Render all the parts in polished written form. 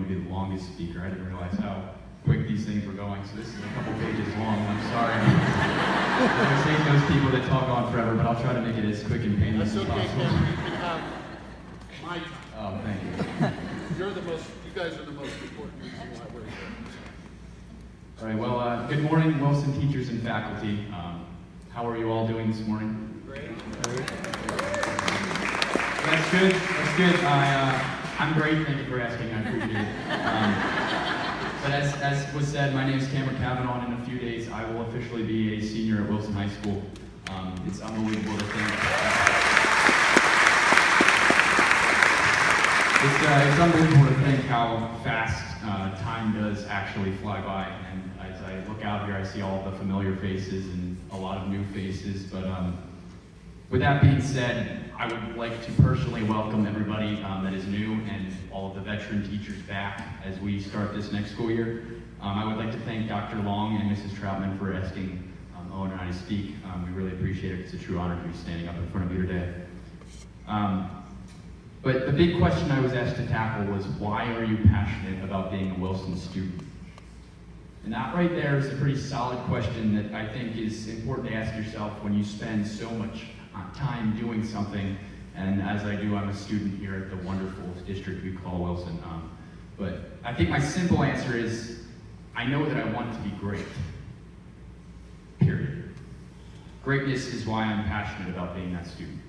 to be the longest speaker. I didn't realize how quick these things were going, so this is a couple pages long, and I'm sorry. I always hate those people that talk on forever, but I'll try to make it as quick and painless as That's okay, possible. Cameron. You can have my time. Oh, thank you. You guys are the most important reason why we're here. All right, well, good morning, Wilson teachers and faculty. How are you all doing this morning? Great. That's good. That's good. I'm great. Thank you for asking. I appreciate it. But as was said, my name is Cameron Cavanaugh, and in a few days I will officially be a senior at Wilson High School. It's unbelievable to think. It's unbelievable to think how fast time does actually fly by. And as I look out here, I see all the familiar faces and a lot of new faces. But with that being said, I would like to personally welcome everybody that is new and all of the veteran teachers back as we start this next school year. I would like to thank Dr. Long and Mrs. Troutman for asking Owen and I to speak. We really appreciate it. It's a true honor to be standing up in front of you today. But the big question I was asked to tackle was, why are you passionate about being a Wilson student? And that right there is a pretty solid question that I think is important to ask yourself when you spend so much time doing something. And as I do, I'm a student here at the wonderful district we call Wilson. But I think my simple answer is, I know that I want to be great. Period. Greatness is why I'm passionate about being that student.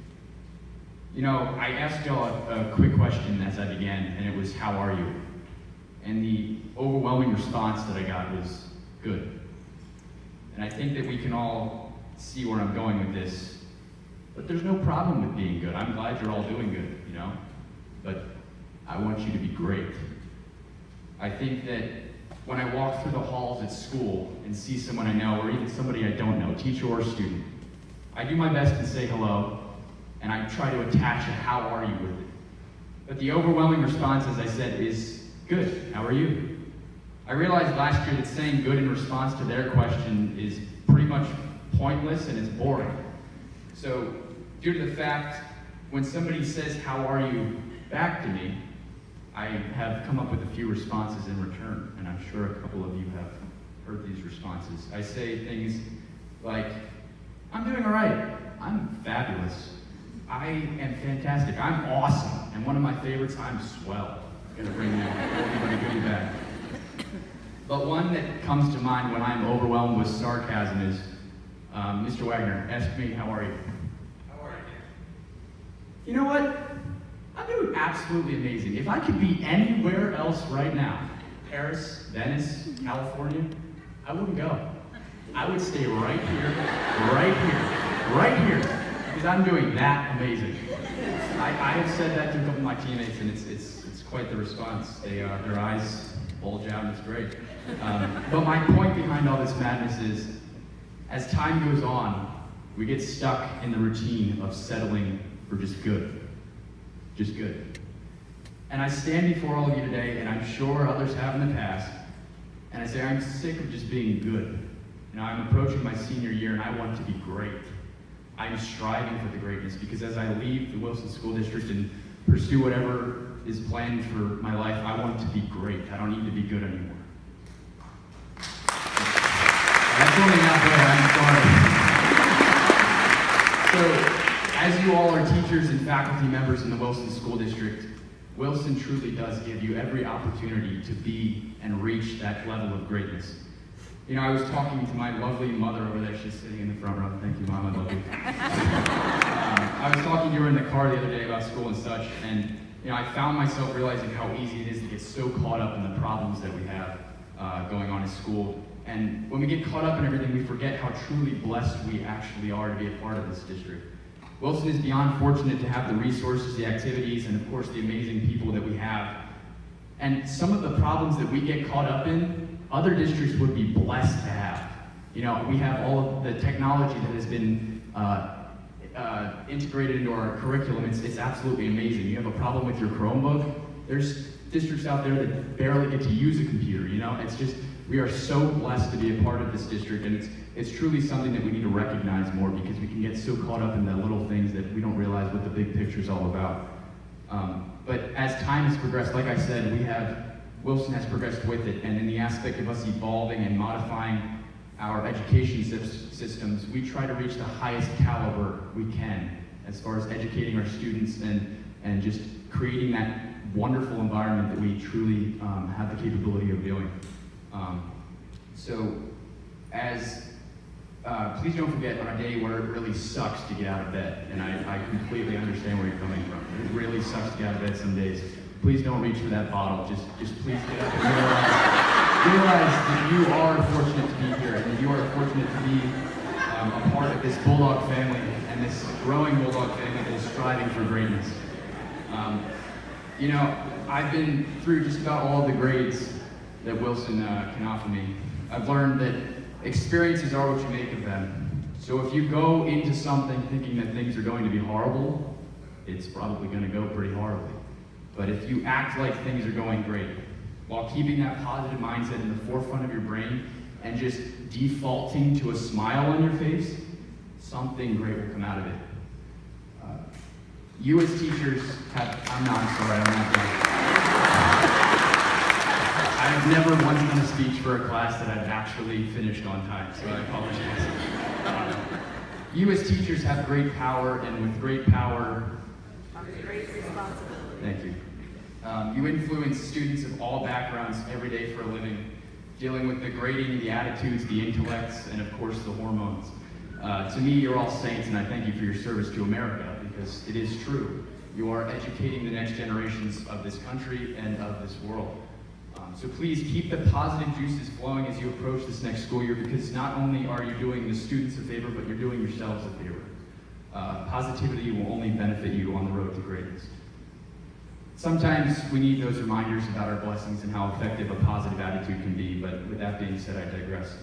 You know, I asked y'all a quick question as I began, and it was, how are you? And the overwhelming response that I got was, good. And I think that we can all see where I'm going with this, but there's no problem with being good. I'm glad you're all doing good, you know? But I want you to be great. I think that when I walk through the halls at school and see someone I know, or even somebody I don't know, teacher or student, I do my best to say hello, and I try to attach a how are you with it. But the overwhelming response, as I said, is good. How are you? I realized last year that saying good in response to their question is pretty much pointless and it's boring. So due to the fact, when somebody says how are you back to me, I have come up with a few responses in return, and I'm sure a couple of you have heard these responses. I say things like, I'm doing all right. I'm fabulous. I am fantastic. I'm awesome. And one of my favorites, I'm swell. I'm gonna bring everybody goodie back. But one that comes to mind when I'm overwhelmed with sarcasm is, Mr. Wagner, ask me, how are you? How are you? You know what? I'm doing absolutely amazing. If I could be anywhere else right now, Paris, Venice, California, I wouldn't go. I would stay right here, because I'm doing that amazing. I have said that to a couple of my teammates, and it's quite the response. Their eyes bulge out, and it's great. But my point behind all this madness is, as time goes on, we get stuck in the routine of settling for just good. Just good. And I stand before all of you today, and I'm sure others have in the past, and I say I'm sick of just being good. You know, I'm approaching my senior year, and I want to be great. I'm striving for the greatness, because as I leave the Wilson School District and pursue whatever is planned for my life, I want to be great. I don't need to be good anymore. That's only not there, I'm sorry. So, as you all are teachers and faculty members in the Wilson School District, Wilson truly does give you every opportunity to be and reach that level of greatness. You know, I was talking to my lovely mother over there. She's sitting in the front row. Thank you, Mom. I love you. I was talking to her in the car the other day about school and such, and you know, I found myself realizing how easy it is to get so caught up in the problems that we have going on in school. And when we get caught up in everything, we forget how truly blessed we actually are to be a part of this district. Wilson is beyond fortunate to have the resources, the activities, and of course the amazing people that we have. And some of the problems that we get caught up in, other districts would be blessed to have. You know, we have all of the technology that has been integrated into our curriculum. It's absolutely amazing. You have a problem with your Chromebook, there's districts out there that barely get to use a computer, you know? It's just, we are so blessed to be a part of this district, and it's truly something that we need to recognize more, because we can get so caught up in the little things that we don't realize what the big picture is all about. But as time has progressed, like I said, we have Wilson has progressed with it, and in the aspect of us evolving and modifying our education systems, we try to reach the highest caliber we can as far as educating our students and just creating that wonderful environment that we truly have the capability of doing. Please don't forget on a day where it really sucks to get out of bed, and I completely understand where you're coming from. It really sucks to get out of bed some days. Please don't reach for that bottle. Just please get up and realize that you are fortunate to be here, and that you are fortunate to be a part of this Bulldog family and this growing Bulldog family that is striving for greatness. You know, I've been through just about all of the grades that Wilson can offer me. I've learned that experiences are what you make of them. So if you go into something thinking that things are going to be horrible, it's probably going to go pretty horribly. But if you act like things are going great, while keeping that positive mindset in the forefront of your brain and just defaulting to a smile on your face, something great will come out of it. You as teachers have, I'm not done. I've never once done a speech for a class that I've actually finished on time, so I apologize. You as teachers have great power, and with great power comes great responsibility. Thank you. You influence students of all backgrounds every day for a living, dealing with the grading, the attitudes, the intellects, and of course the hormones. To me, you're all saints, and I thank you for your service to America, because it is true. You are educating the next generations of this country and of this world. So please keep the positive juices flowing as you approach this next school year, because not only are you doing the students a favor, but you're doing yourselves a favor. Positivity will only benefit you on the road to greatness. Sometimes we need those reminders about our blessings and how effective a positive attitude can be, but with that being said, I digress.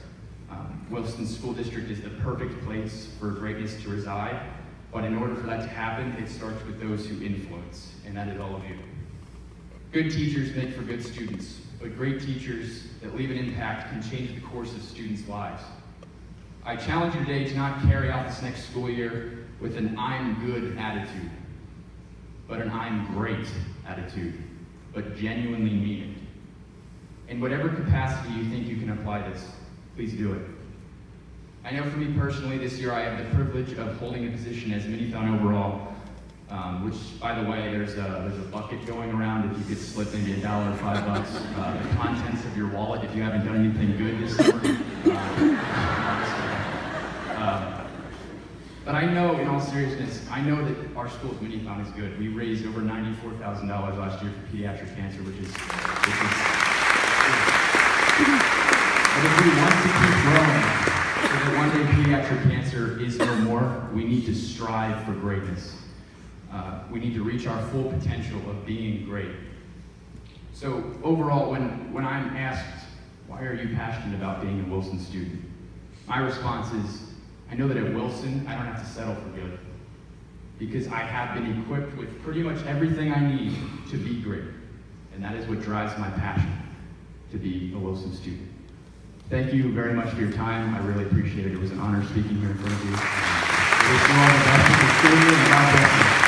Wilson School District is the perfect place for greatness to reside, but in order for that to happen, it starts with those who influence, and that is all of you. Good teachers make for good students, but great teachers that leave an impact can change the course of students' lives. I challenge you today to not carry out this next school year with an I'm good attitude, but an I'm great attitude, but genuinely mean it. In whatever capacity you think you can apply this, please do it. I know for me personally, this year I have the privilege of holding a position as Minithon overall, which, by the way, there's a bucket going around if you could slip maybe $1 or $5, the contents of your wallet if you haven't done anything good this summer. But I know, in all seriousness, I know that our school's Minithon is good. We raised over $94,000 last year for pediatric cancer, which is. But if we want to keep growing, so that one day pediatric cancer is no more, we need to strive for greatness. We need to reach our full potential of being great. So overall, when I'm asked, why are you passionate about being a Wilson student? My response is, I know that at Wilson, I don't have to settle for good, because I have been equipped with pretty much everything I need to be great. And that is what drives my passion, to be a Wilson student. Thank you very much for your time. I really appreciate it. It was an honor speaking here in front of you. I wish you all the best with the school year, and God bless you.